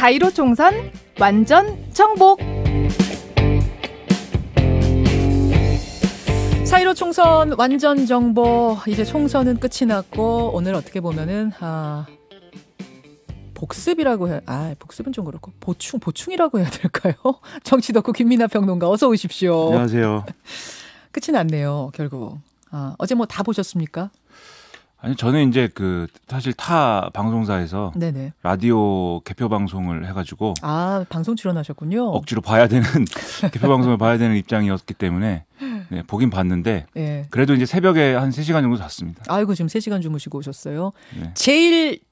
4.15 총선 완전 정복. 4.15 총선 완전 정복. 이제 총선은 끝이 났고 오늘 어떻게 보면은 복습이라고 해. 복습은 좀 그렇고 보충이라고 해야 될까요? 정치 덕후 김민하 평론가 어서 오십시오. 안녕하세요. 끝이 났네요, 결국. 어제 뭐 다 보셨습니까? 아니 저는 이제 사실 타 방송사에서 네네. 라디오 개표 방송을 해가지고 방송 출연하셨군요. 억지로 봐야 되는 개표 방송을 봐야 되는 입장이었기 때문에 네, 보긴 봤는데 그래도 이제 새벽에 한 3시간 정도 잤습니다. 아이고 지금 3시간 주무시고 오셨어요. 네.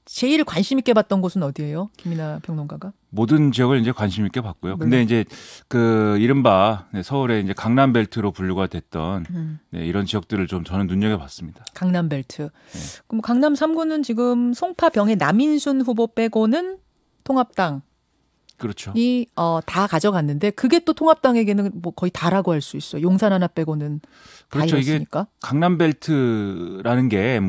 제일 관심 있게 봤던 곳은 어디예요, 김민하 평론가가? 모든 지역을 이제 관심 있게 봤고요. 근데 이제 이른바 서울의 이제 강남벨트로 분류가 됐던 이런 지역들을 좀 저는 눈여겨봤습니다. 강남벨트. 네. 그럼 강남 3구는 지금 송파병의 남인순 후보 빼고는 통합당. 그렇죠. 다 가져갔는데 그게 또 통합당에게는 뭐 거의 다라고 할 수 있어요. 용산 하나 빼고는 그렇죠. 다 이렇습니까? 이게 강남벨트라는 게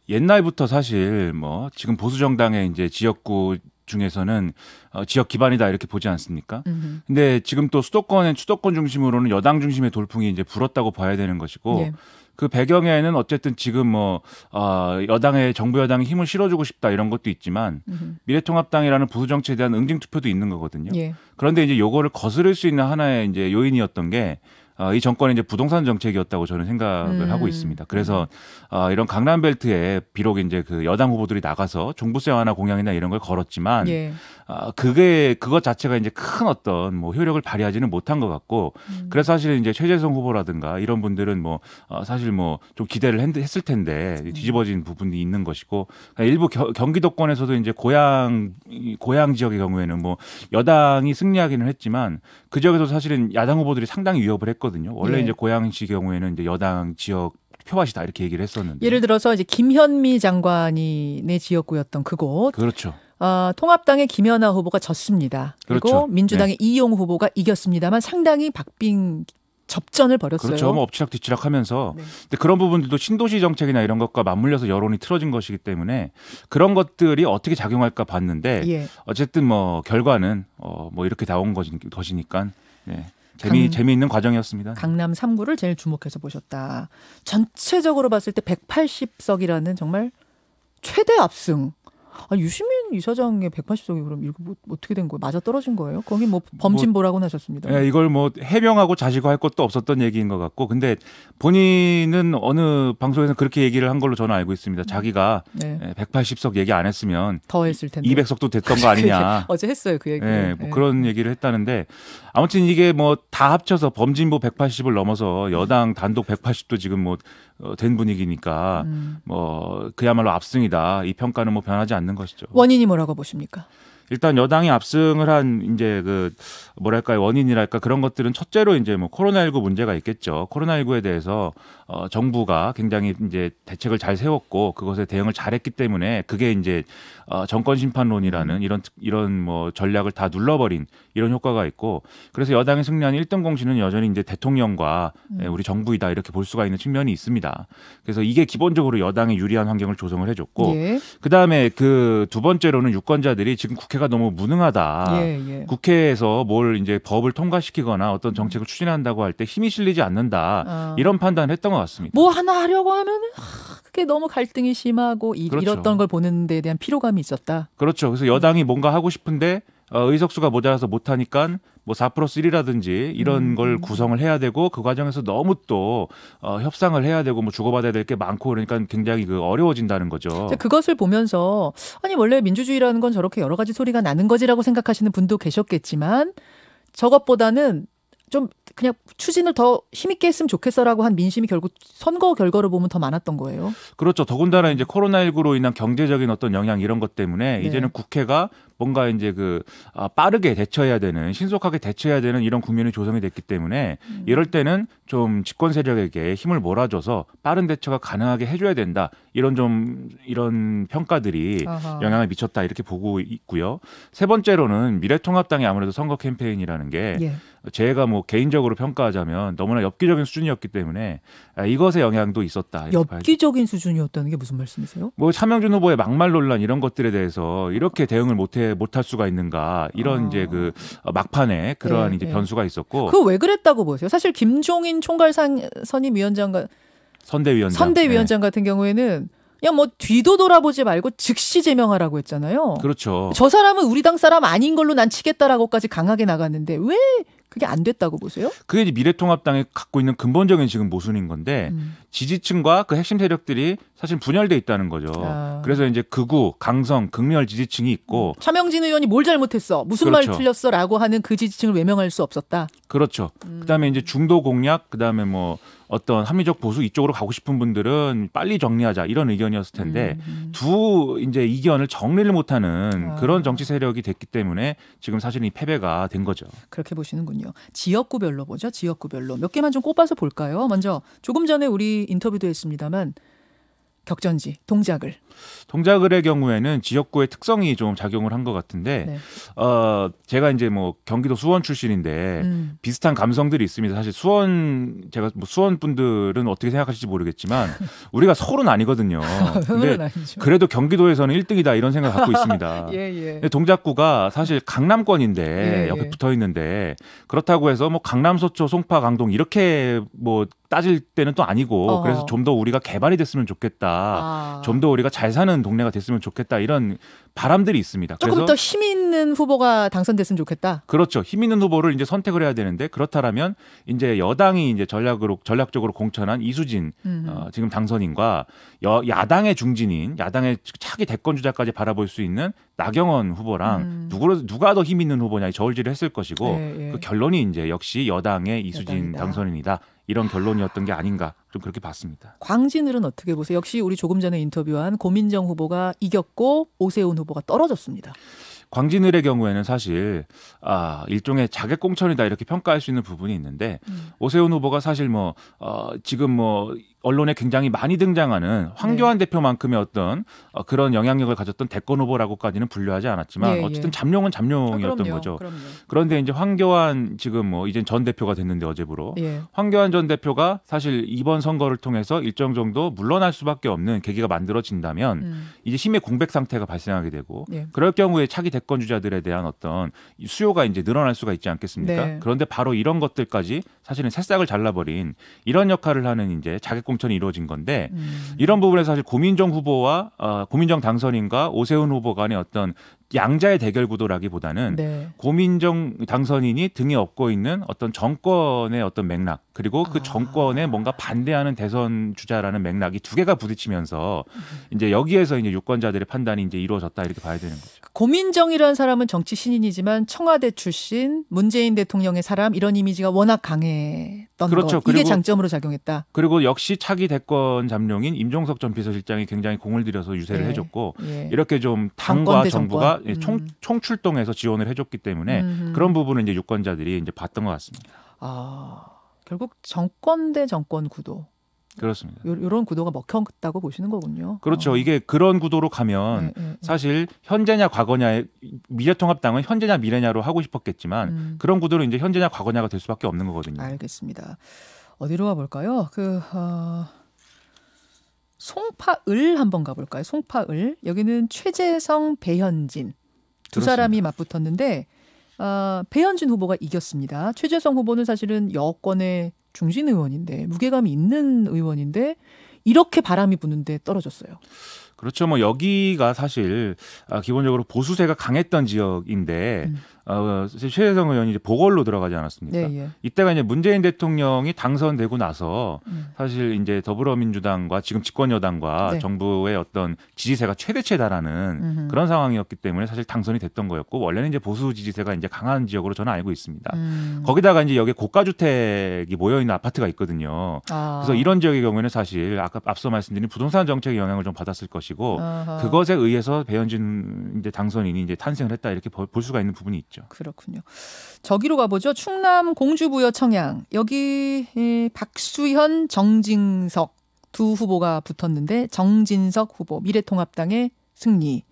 옛날부터 사실 지금 보수 정당의 이제 지역구 중에서는 지역 기반이다 이렇게 보지 않습니까? 근데 지금 또 수도권 중심으로는 여당 중심의 돌풍이 이제 불었다고 봐야 되는 것이고 예. 그 배경에는 어쨌든 지금 정부 여당에 힘을 실어주고 싶다 이런 것도 있지만 미래통합당이라는 보수 정치에 대한 응징 투표도 있는 거거든요. 예. 그런데 이제 요거를 거스를 수 있는 하나의 이제 요인이었던 게 이 정권의 이제 부동산 정책이었다고 저는 생각을 하고 있습니다. 그래서 이런 강남벨트에 비록 이제 여당 후보들이 나가서 종부세 완화 공약이나 이런 걸 걸었지만 그것 자체가 이제 큰 어떤 효력을 발휘하지는 못한 것 같고 그래서 사실 이제 최재성 후보라든가 이런 분들은 사실 좀 기대를 했을 텐데 뒤집어진 부분이 있는 것이고 일부 경기도권에서도 이제 고향 지역의 경우에는 여당이 승리하기는 했지만 그 지역에서 사실은 야당 후보들이 상당히 위협을 했거든요. 원래 이제 고양시 경우에는 이제 여당 지역 표밭이다 이렇게 얘기를 했었는데 예를 들어서 이제 김현미 장관이 내 지역구였던 그곳. 그렇죠. 통합당의 김연아 후보가 졌습니다. 그리고 그렇죠. 민주당의 이용 후보가 이겼습니다만 상당히 박빙 접전을 벌였어요. 그렇죠. 엎치락 뒤치락 하면서. 근데 그런 부분들도 신도시 정책이나 이런 것과 맞물려서 여론이 틀어진 것이기 때문에 그런 것들이 어떻게 작용할까 봤는데 어쨌든 결과는 이렇게 나온 것이니까 재미있는 과정이었습니다. 강남 3구를 제일 주목해서 보셨다. 전체적으로 봤을 때 180석이라는 정말 최대 압승. 유시민 이사장의 180석이 그럼 이거 어떻게 된 거예요? 맞아 떨어진 거예요? 거기 범진보라고는 하셨습니다. 네, 이걸 해명하고 자시고 할 것도 없었던 얘기인 것 같고, 근데 본인은 어느 방송에서 그렇게 얘기를 한 걸로 저는 알고 있습니다. 자기가 180석 얘기 안 했으면 더 했을 텐데 200석도 됐던 거 아니냐. 어제 했어요 그 얘기. 그런 얘기를 했다는데 아무튼 이게 다 합쳐서 범진보 180을 넘어서 여당 단독 180도 지금 된 분위기니까 그야말로 압승이다. 이 평가는 변하지 않는 것이죠. 원인이 뭐라고 보십니까? 일단 여당이 압승을 한 이제 원인이랄까 그런 것들은 첫째로 이제 코로나19 문제가 있겠죠. 코로나19에 대해서 정부가 굉장히 이제 대책을 잘 세웠고 그것에 대응을 잘했기 때문에 그게 이제 정권 심판론이라는 이런 전략을 다 눌러버린 이런 효과가 있고 그래서 여당이 승리한 1등 공신은 여전히 이제 대통령과 우리 정부이다 이렇게 볼 수가 있는 측면이 있습니다. 그래서 이게 기본적으로 여당에 유리한 환경을 조성을 해줬고 그다음에 두 번째로는 유권자들이 지금 국회가 너무 무능하다. 국회에서 이제 법을 통과시키거나 어떤 정책을 추진한다고 할 때 힘이 실리지 않는다. 이런 판단을 했던 것 같습니다. 뭐 하나 하려고 하면은 그게 너무 갈등이 심하고 이랬던 걸 보는 데 대한 피로감이 있었다. 그렇죠. 그래서 여당이 뭔가 하고 싶은데 의석수가 모자라서 못하니까 4+1이라든지 이런 걸 구성을 해야 되고 그 과정에서 너무 또 협상을 해야 되고 주고받아야 될 게 많고 그러니까 굉장히 어려워진다는 거죠. 그것을 보면서 원래 민주주의라는 건 저렇게 여러 가지 소리가 나는 거지라고 생각하시는 분도 계셨겠지만 저것보다는 좀 그냥 추진을 더 힘있게 했으면 좋겠어라고 한 민심이 결국 선거 결과로 보면 더 많았던 거예요. 그렇죠. 더군다나 이제 코로나19로 인한 경제적인 어떤 영향 이런 것 때문에 이제는 국회가 뭔가 이제 빠르게 대처해야 되는 신속하게 대처해야 되는 이런 국면이 조성이 됐기 때문에 이럴 때는 좀 집권 세력에게 힘을 몰아줘서 빠른 대처가 가능하게 해줘야 된다. 이런 평가들이 영향을 미쳤다 이렇게 보고 있고요. 세 번째로는 미래통합당이 아무래도 선거 캠페인이라는 게 제가 개인적으로 평가하자면 너무나 엽기적인 수준이었기 때문에 이것의 영향도 있었다. 엽기적인 수준이었다는 게 무슨 말씀이세요? 차명준 후보의 막말 논란 이런 것들에 대해서 이렇게 대응을 못해 이렇게 못할 수가 있는가 이런 이제 그 막판에 그러한 예, 이제 예. 변수가 있었고 그 왜 그랬다고 보세요? 사실 김종인 총괄 선임위원장과 선대위원장 같은 경우에는 그냥 뭐 뒤도 돌아보지 말고 즉시 제명하라고 했잖아요. 그렇죠. 저 사람은 우리 당 사람 아닌 걸로 난 치겠다라고까지 강하게 나갔는데 왜 그게 안 됐다고 보세요? 그게 이제 미래통합당이 갖고 있는 근본적인 지금 모순인 건데 지지층과 그 핵심 세력들이 사실 분열돼 있다는 거죠. 그래서 이제 극우, 강성, 극렬 지지층이 있고 차명진 의원이 뭘 잘못했어? 무슨 그렇죠. 말 틀렸어?라고 하는 그 지지층을 외면할 수 없었다. 그렇죠. 그다음에 이제 중도 공략, 그다음에 뭐 어떤 합리적 보수 이쪽으로 가고 싶은 분들은 빨리 정리하자 이런 의견이었을 텐데 두 이제 이견을 정리를 못하는 그런 정치 세력이 됐기 때문에 지금 사실은 이 패배가 된 거죠. 그렇게 보시는군요. 지역구별로 보죠. 지역구별로 몇 개만 좀 꼽아서 볼까요? 먼저 조금 전에 우리 인터뷰도 했습니다만 격전지 동작을의 경우에는 지역구의 특성이 좀 작용을 한 것 같은데 네. 제가 이제 뭐 경기도 수원 출신인데 비슷한 감성들이 있습니다. 사실 제가 뭐 수원 분들은 어떻게 생각하실지 모르겠지만 우리가 서울은 아니거든요. 근데 그래도 경기도에서는 1등이다 이런 생각 갖고 있습니다. 예. 근데 동작구가 사실 강남권인데 예, 옆에 붙어 있는데 그렇다고 해서 뭐 강남, 소초, 송파, 강동 이렇게 뭐 따질 때는 또 아니고 그래서 좀 더 우리가 개발이 됐으면 좋겠다. 좀 더 우리가 잘 사는 동네가 됐으면 좋겠다. 이런 바람들이 있습니다. 조금 그래서 더 힘 있는 후보가 당선됐으면 좋겠다. 그렇죠. 힘 있는 후보를 이제 선택을 해야 되는데 그렇다면 이제 여당이 이제 전략적으로 공천한 이수진 지금 당선인과 야당의 중진인 야당의 차기 대권 주자까지 바라볼 수 있는 나경원 후보랑 누가 더 힘 있는 후보냐 저울질을 했을 것이고 그 결론이 이제 역시 여당의 이수진 여당이다. 당선인이다. 이런 결론이었던 게 아닌가 좀 그렇게 봤습니다. 광진을은 어떻게 보세요? 역시 우리 조금 전에 인터뷰한 고민정 후보가 이겼고 오세훈 후보가 떨어졌습니다. 광진을의 경우에는 사실 일종의 자객 공천이다 이렇게 평가할 수 있는 부분이 있는데 오세훈 후보가 사실 지금 언론에 굉장히 많이 등장하는 황교안 대표만큼의 어떤 그런 영향력을 가졌던 대권 후보라고까지는 분류하지 않았지만 어쨌든 잠룡은 잠룡이었던 거죠. 그럼요. 그런데 이제 황교안 지금 이제 전 대표가 됐는데 어제부로 황교안 전 대표가 사실 이번 선거를 통해서 일정 정도 물러날 수밖에 없는 계기가 만들어진다면 이제 힘의 공백 상태가 발생하게 되고 그럴 경우에 차기 대권 주자들에 대한 어떤 수요가 이제 늘어날 수가 있지 않겠습니까? 그런데 바로 이런 것들까지 사실은 새싹을 잘라버린 이런 역할을 하는 이제 자객 공천이 이루어진 건데 이런 부분에서 사실 고민정 당선인과 오세훈 후보 간의 어떤 양자의 대결 구도라기보다는 고민정 당선인이 등에 업고 있는 어떤 정권의 어떤 맥락 그리고 그 정권에 뭔가 반대하는 대선 주자라는 맥락이 두 개가 부딪히면서 이제 여기에서 이제 유권자들의 판단이 이제 이루어졌다 이렇게 봐야 되는 거죠. 고민정이라는 사람은 정치 신인이지만 청와대 출신 문재인 대통령의 사람 이런 이미지가 워낙 강했던 그렇죠. 것. 이게 장점으로 작용했다. 그리고 역시 차기 대권 잠룡인 임종석 전 비서실장이 굉장히 공을 들여서 유세를 해줬고 이렇게 좀 당과 정부가 총출동해서 지원을 해줬기 때문에 그런 부분을 이제 유권자들이 이제 봤던 것 같습니다. 결국 정권 대 정권 구도. 그렇습니다. 이런 구도가 먹혔다고 보시는 거군요. 그렇죠. 이게 그런 구도로 가면 사실 현재냐 과거냐 미래통합당은 현재냐 미래냐로 하고 싶었겠지만 그런 구도로 이제 현재냐 과거냐가 될 수밖에 없는 거거든요. 알겠습니다. 어디로 가볼까요? 송파을 한번 가볼까요? 송파을 여기는 최재성, 배현진 두 그렇습니다. 사람이 맞붙었는데 배현진 후보가 이겼습니다. 최재성 후보는 사실은 여권의 중진 의원인데 무게감이 있는 의원인데 이렇게 바람이 부는데 떨어졌어요. 그렇죠. 여기가 사실 기본적으로 보수세가 강했던 지역인데 최재성 의원이 이제 보궐로 들어가지 않았습니까? 이때가 이제 문재인 대통령이 당선되고 나서 사실 이제 더불어민주당과 지금 집권 여당과 정부의 어떤 지지세가 최대치에 달하는 그런 상황이었기 때문에 사실 당선이 됐던 거였고 원래는 이제 보수 지지세가 이제 강한 지역으로 저는 알고 있습니다. 거기다가 이제 여기 고가 주택이 모여 있는 아파트가 있거든요. 그래서 이런 지역의 경우에는 사실 앞서 말씀드린 부동산 정책의 영향을 좀 받았을 것이고 그것에 의해서 배현진 이제 당선인이 이제 탄생을 했다 이렇게 볼 수가 있는 부분이 있죠. 그렇군요. 저기로 가보죠. 충남 공주부여 청양. 여기 박수현, 정진석 두 후보가 붙었는데 정진석 후보 미래통합당의 승리.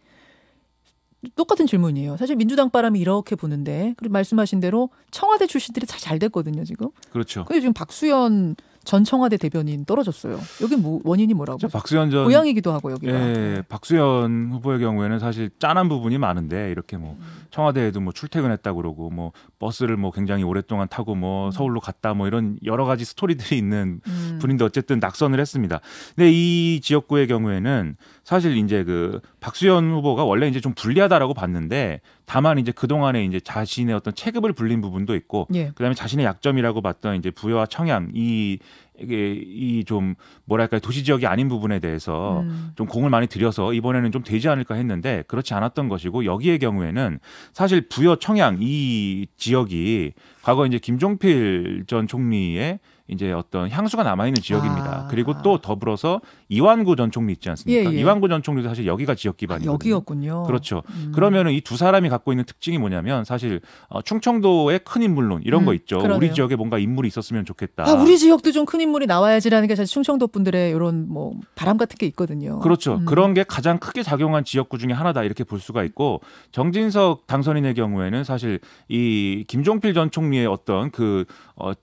똑같은 질문이에요. 사실 민주당 바람이 이렇게 부는데 그리고 말씀하신 대로 청와대 출신들이 다 잘 됐거든요. 지금. 그렇죠. 근데 지금 박수현 전 청와대 대변인 떨어졌어요. 여기 뭐 원인이 뭐라고? 박수현 전 고향이기도 하고 여기가. 예, 박수현 후보의 경우에는 사실 짠한 부분이 많은데 이렇게 뭐 청와대에도 뭐 출퇴근했다고 그러고 뭐 버스를 뭐 굉장히 오랫동안 타고 뭐 서울로 갔다 뭐 이런 여러 가지 스토리들이 있는 분인데 어쨌든 낙선을 했습니다. 근데 이 지역구의 경우에는 사실 이제 그 박수현 후보가 원래 이제 좀 불리하다라고 봤는데 다만 이제 그동안에 이제 자신의 어떤 체급을 불린 부분도 있고 예. 그다음에 자신의 약점이라고 봤던 이제 부여와 청양 이게 좀 뭐랄까요 도시 지역이 아닌 부분에 대해서 좀 공을 많이 들여서 이번에는 좀 되지 않을까 했는데 그렇지 않았던 것이고 여기의 경우에는 사실 부여 청양 이 지역이 과거 이제 김종필 전 총리의 이제 어떤 향수가 남아있는 지역입니다. 그리고 또 더불어서 이완구 전 총리 있지 않습니까? 예, 예. 이완구 전 총리도 사실 여기가 지역 기반이거든요. 여기였군요. 그렇죠. 그러면은 이 두 사람이 갖고 있는 특징이 뭐냐면 사실 충청도의 큰 인물론 이런 거 있죠. 그러네요. 우리 지역에 뭔가 인물이 있었으면 좋겠다. 우리 지역도 좀 큰 인물이 나와야지라는 게 사실 충청도 분들의 이런 뭐 바람 같은 게 있거든요. 그렇죠. 그런 게 가장 크게 작용한 지역구 중에 하나다 이렇게 볼 수가 있고 정진석 당선인의 경우에는 사실 이 김종필 전 총리의 어떤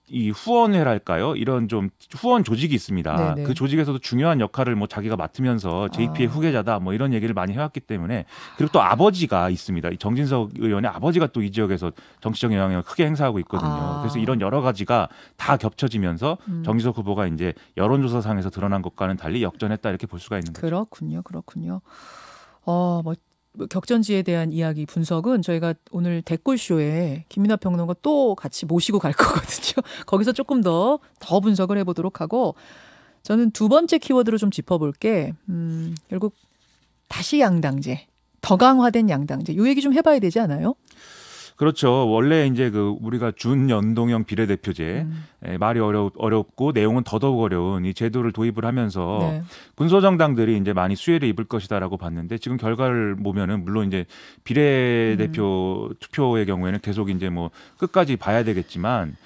이 후원회랄까요? 이런 좀 후원 조직이 있습니다. 네네. 그 조직에서도 중요한 역할을 뭐 자기가 맡으면서 JP의 후계자다 뭐 이런 얘기를 많이 해왔기 때문에 그리고 또 아버지가 있습니다. 이 정진석 의원의 아버지가 또 이 지역에서 정치적 영향력을 크게 행사하고 있거든요. 그래서 이런 여러 가지가 다 겹쳐지면서 정진석 후보가 이제 여론조사상에서 드러난 것과는 달리 역전했다 이렇게 볼 수가 있는 거죠. 그렇군요. 뭐 격전지에 대한 이야기 분석은 저희가 오늘 댓글쇼에 김민하 평론가 또 같이 모시고 갈 거거든요. 거기서 조금 더 분석을 해보도록 하고 저는 두 번째 키워드로 좀 짚어볼게 결국 다시 양당제, 더 강화된 양당제 이 얘기 좀 해봐야 되지 않아요? 그렇죠. 원래 이제 우리가 준연동형 비례대표제 말이 어렵고 내용은 더더욱 어려운 이 제도를 도입을 하면서 네. 군소정당들이 이제 많이 수혜를 입을 것이다라고 봤는데 지금 결과를 보면은 물론 이제 비례대표 투표의 경우에는 계속 이제 뭐 끝까지 봐야 되겠지만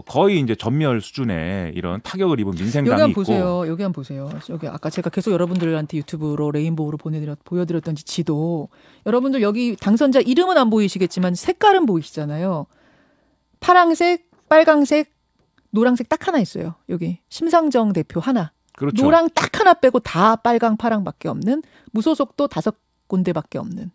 거의 이제 전멸 수준의 이런 타격을 입은 민생당이 있고. 여기 한번 보세요. 여기 아까 제가 계속 여러분들한테 유튜브로 레인보우로 보여드렸던 지도. 여러분들 여기 당선자 이름은 안 보이시겠지만 색깔은 보이시잖아요. 파랑색, 빨강색, 노랑색 딱 하나 있어요. 여기 심상정 대표 하나. 그렇죠. 노랑 딱 하나 빼고 다 빨강, 파랑밖에 없는 무소속도 5군데밖에 없는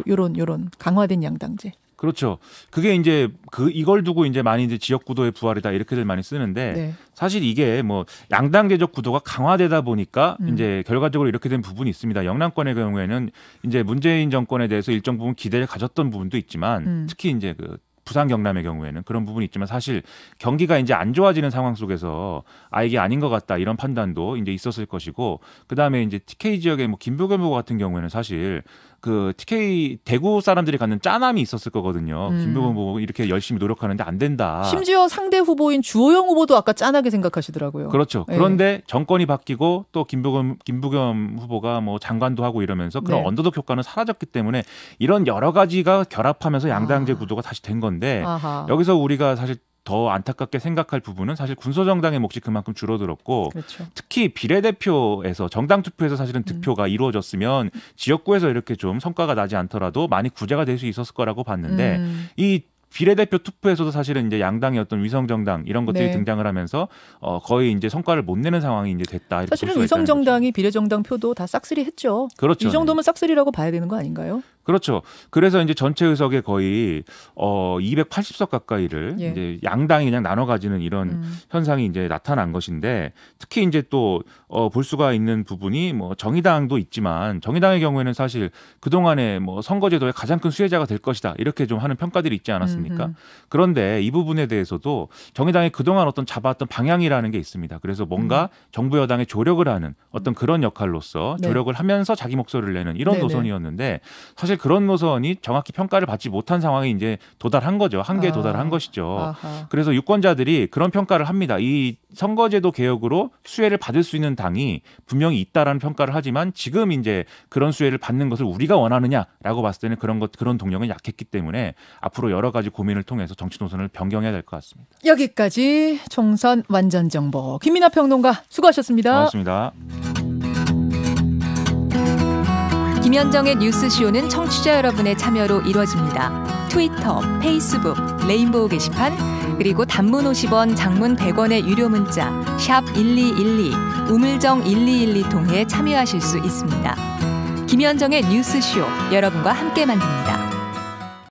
요런 강화된 양당제. 그렇죠. 그게 이제 이걸 두고 이제 많이 이제 지역 구도의 부활이다 이렇게들 많이 쓰는데 네. 사실 이게 뭐 양당제적 구도가 강화되다 보니까 이제 결과적으로 이렇게 된 부분이 있습니다. 영남권의 경우에는 이제 문재인 정권에 대해서 일정 부분 기대를 가졌던 부분도 있지만 특히 이제 부산 경남의 경우에는 그런 부분이 있지만 사실 경기가 이제 안 좋아지는 상황 속에서 이게 아닌 것 같다 이런 판단도 이제 있었을 것이고 그다음에 이제 TK 지역의 뭐 김부겸 후보 같은 경우에는 사실 TK 대구 사람들이 갖는 짠함이 있었을 거거든요. 김부겸 후보 이렇게 열심히 노력하는데 안 된다. 심지어 상대 후보인 주호영 후보도 아까 짠하게 생각하시더라고요. 그렇죠. 네. 그런데 정권이 바뀌고 또 김부겸 후보가 뭐 장관도 하고 이러면서 그런 언더독 효과는 사라졌기 때문에 이런 여러 가지가 결합하면서 양당제 구도가 다시 된 건데 여기서 우리가 사실 더 안타깝게 생각할 부분은 사실 군소정당의 몫이 그만큼 줄어들었고 그렇죠. 특히 비례대표에서 정당 투표에서 사실은 득표가 이루어졌으면 지역구에서 이렇게 좀 성과가 나지 않더라도 많이 구제가 될 수 있었을 거라고 봤는데 이 비례대표 투표에서도 사실은 이제 양당의 어떤 위성정당 이런 것들이 네. 등장을 하면서 거의 이제 성과를 못 내는 상황이 이제 됐다. 이렇게 사실은 위성정당이 비례정당 표도 다 싹쓸이 했죠. 그렇죠. 이 정도면 싹쓸이라고 봐야 되는 거 아닌가요? 그렇죠. 그래서 이제 전체 의석의 거의 280석 가까이를 예. 이제 양당이 그냥 나눠 가지는 이런 현상이 이제 나타난 것인데 특히 이제 또 볼 수가 있는 부분이 뭐 정의당도 있지만 정의당의 경우에는 사실 그동안에 뭐 선거제도의 가장 큰 수혜자가 될 것이다. 이렇게 좀 하는 평가들이 있지 않았습니까? 그런데 이 부분에 대해서도 정의당이 그동안 어떤 잡아왔던 방향이라는 게 있습니다. 그래서 뭔가 정부 여당에 조력을 하는 어떤 그런 역할로서 조력을 하면서 자기 목소리를 내는 이런 노선이었는데 사실 그런 노선이 정확히 평가를 받지 못한 상황에 이제 도달한 거죠. 한계에 도달한 것이죠. 그래서 유권자들이 그런 평가를 합니다. 이 선거제도 개혁으로 수혜를 받을 수 있는 당이 분명히 있다라는 평가를 하지만 지금 이제 그런 수혜를 받는 것을 우리가 원하느냐라고 봤을 때는 그런 동력은 약했기 때문에 앞으로 여러 가지 고민을 통해서 정치 노선을 변경해야 될 것 같습니다. 여기까지 총선 완전 정보 김민하 평론가 수고하셨습니다. 고맙습니다. 김현정의 뉴스쇼는 청취자 여러분의 참여로 이루어집니다. 트위터, 페이스북, 레인보우 게시판, 그리고 단문 50원, 장문 100원의 유료 문자 샵 1212, 우물정 1212 통해 참여하실 수 있습니다. 김현정의 뉴스쇼, 여러분과 함께 만듭니다.